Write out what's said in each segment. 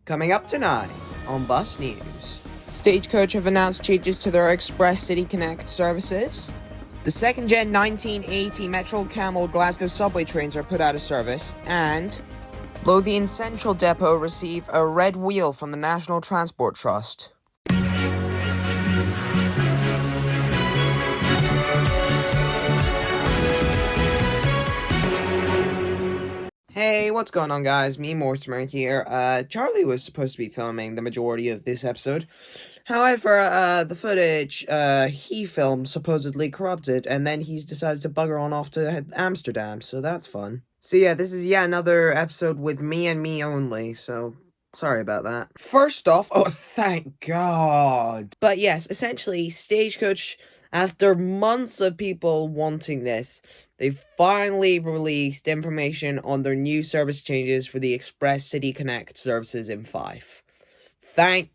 Coming up tonight on Bus News. Stagecoach have announced changes to their Express City Connect services. The second-gen 1980 Metro Camel Glasgow subway trains are put out of service, and Lothian Central Depot receive a red wheel from the National Transport Trust. Hey, what's going on, guys? Me, Mortimer here. Charlie was supposed to be filming the majority of this episode. However, the footage he filmed supposedly corrupted, and then he's decided to bugger on off to Amsterdam, so that's fun. So yeah, this is yet another episode with me and me only, so sorry about that. First off, oh, thank God. But yes, essentially, Stagecoach, after months of people wanting this, they finally released information on their new service changes for the Express City Connect services in Fife. Thank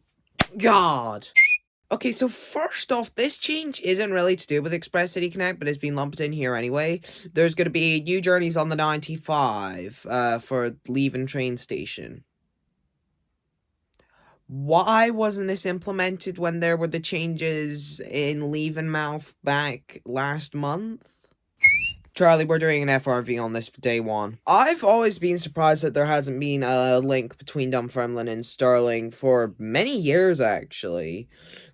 God. Okay, so first off, this change isn't really to do with Express City Connect, but it's been lumped in here anyway. There's going to be new journeys on the 95 for Lothian train station. Why wasn't this implemented when there were the changes in Leavenmouth back last month? Charlie, we're doing an FRV on this for day one. I've always been surprised that there hasn't been a link between Dunfermline and Stirling for many years, actually.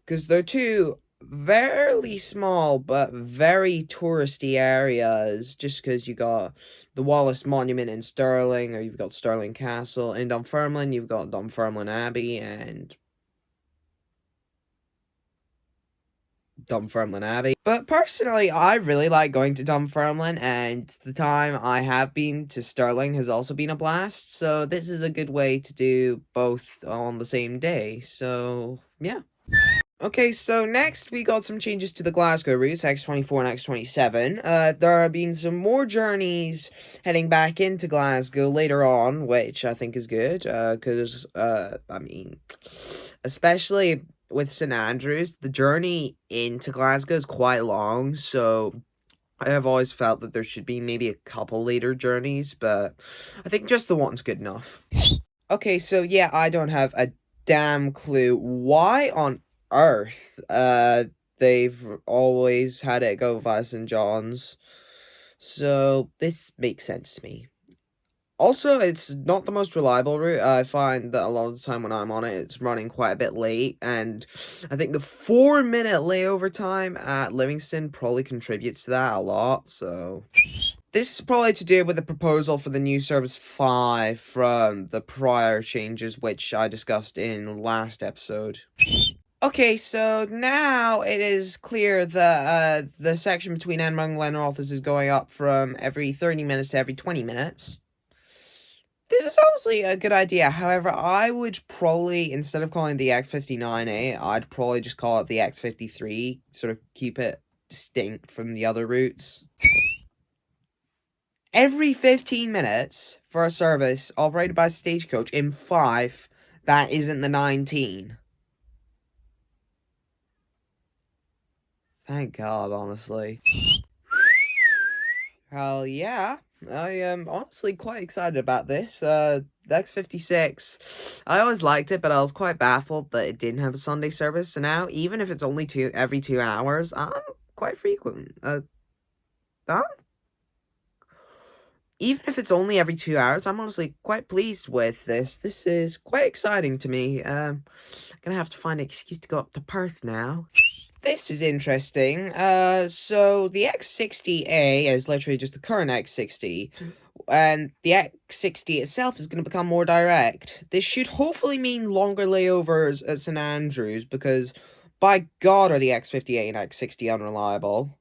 Because they're two very small but very touristy areas. Just because you got the Wallace Monument in Stirling, or you've got Stirling Castle. In Dunfermline, you've got Dunfermline Abbey and Dunfermline Abbey. But personally, I really like going to Dunfermline, and the time I have been to Stirling has also been a blast, so this is a good way to do both on the same day, so yeah. Okay, so next we got some changes to the Glasgow routes, X24 and X27. There have been some more journeys heading back into Glasgow later on, which I think is good, because, I mean, especially with St Andrews, the journey into Glasgow is quite long, so I have always felt that there should be maybe a couple later journeys, but I think just the one's good enough. Okay, so yeah, I don't have a damn clue why on earth they've always had it go via St John's, so this makes sense to me. Also, it's not the most reliable route. I find that a lot of the time when I'm on it, it's running quite a bit late, and I think the 4-minute layover time at Livingston probably contributes to that a lot, so this is probably to do with the proposal for the new Service 5 from the prior changes, which I discussed in last episode. Okay, so now it is clear that the section between Enmore and Glenrothes is going up from every 30 minutes to every 20 minutes. This is obviously a good idea. However, I would probably, instead of calling the X59A, I'd probably just call it the X53, sort of keep it distinct from the other routes. Every 15 minutes for a service operated by Stagecoach in Fife that isn't the 19. Thank God, honestly. Hell yeah. I am honestly quite excited about this. The X56, I always liked it, but I was quite baffled that it didn't have a Sunday service. So now, even if it's only every 2 hours, I'm quite frequent. Even if it's only every 2 hours, I'm honestly quite pleased with this. This is quite exciting to me. I'm gonna have to find an excuse to go up to Perth now. This is interesting. So the X60A is literally just the current X60, and the X60 itself is going to become more direct. This should hopefully mean longer layovers at St Andrews, because by God are the X58 and X60 unreliable.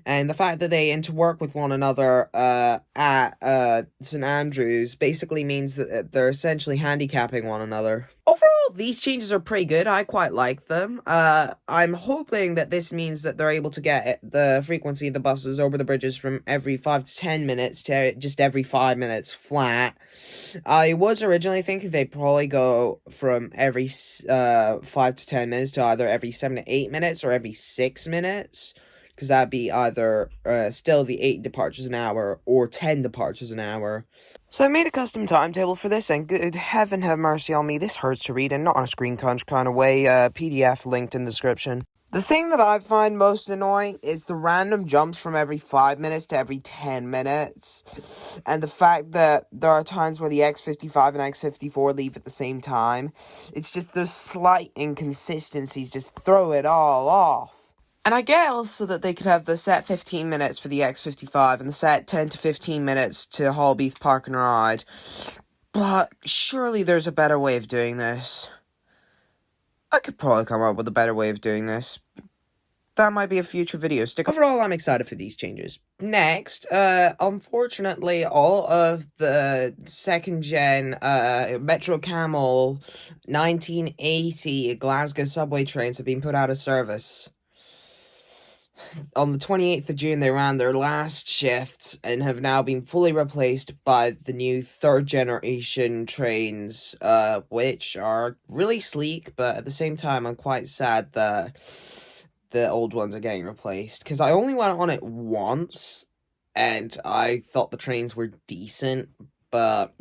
And the fact that they interwork with one another at St Andrews basically means that they're essentially handicapping one another. Overall, these changes are pretty good. I quite like them. I'm hoping that this means that they're able to get the frequency of the buses over the bridges from every 5 to 10 minutes to just every 5 minutes flat. I was originally thinking they'd probably go from every 5 to 10 minutes to either every 7 to 8 minutes or every 6 minutes. because that'd be either still the 8 departures an hour or 10 departures an hour. So I made a custom timetable for this, and good heaven have mercy on me, this hurts to read, and not in a screen crunch kind of way. PDF linked in the description. The thing that I find most annoying is the random jumps from every 5 minutes to every 10 minutes. And the fact that there are times where the X55 and X54 leave at the same time. It's just those slight inconsistencies just throw it all off. And I get also that they could have the set 15 minutes for the X55 and the set 10 to 15 minutes to Hallbeath Park and Ride. But surely there's a better way of doing this. I could probably come up with a better way of doing this. That might be a future video. Overall, I'm excited for these changes. Next, unfortunately, all of the second-gen Metro Camel 1980 Glasgow subway trains have been put out of service. On the 28th of June, they ran their last shifts and have now been fully replaced by the new third-generation trains, which are really sleek, but at the same time, I'm quite sad that the old ones are getting replaced, because I only went on it once, and I thought the trains were decent, but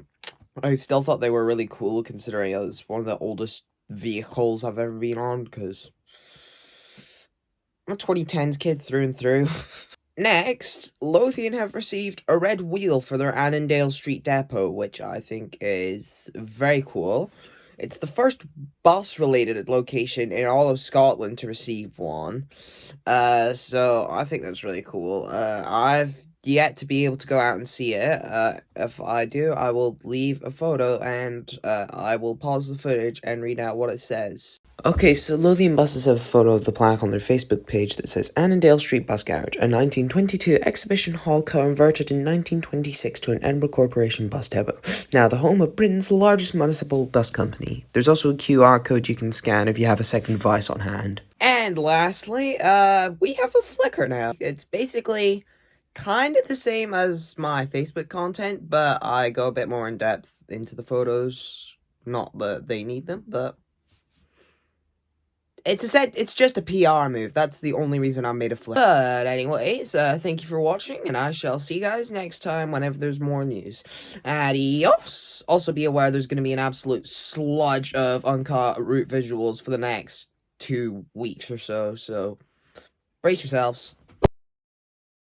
I still thought they were really cool, considering it was one of the oldest vehicles I've ever been on, because I'm a 2010s kid through and through. Next, Lothian have received a red wheel for their Annandale Street depot, which I think is very cool. It's the first bus-related location in all of Scotland to receive one. So I think that's really cool. I've yet to be able to go out and see it. If I do, I will leave a photo and I will pause the footage and read out what it says. Okay, so Lothian Buses have a photo of the plaque on their Facebook page that says Annandale Street Bus Garage, a 1922 exhibition hall converted in 1926 to an Edinburgh Corporation bus depot, now the home of Britain's largest municipal bus company. There's also a QR code you can scan if you have a second device on hand. And lastly, we have a Flickr now. It's basically kind of the same as my Facebook content, but I go a bit more in depth into the photos. Not that they need them, but it's just a PR move. That's the only reason I made a Flickr. But anyways, thank you for watching, and I shall see you guys next time whenever there's more news. Adios! Also be aware there's going to be an absolute sludge of uncut route visuals for the next 2 weeks or so brace yourselves.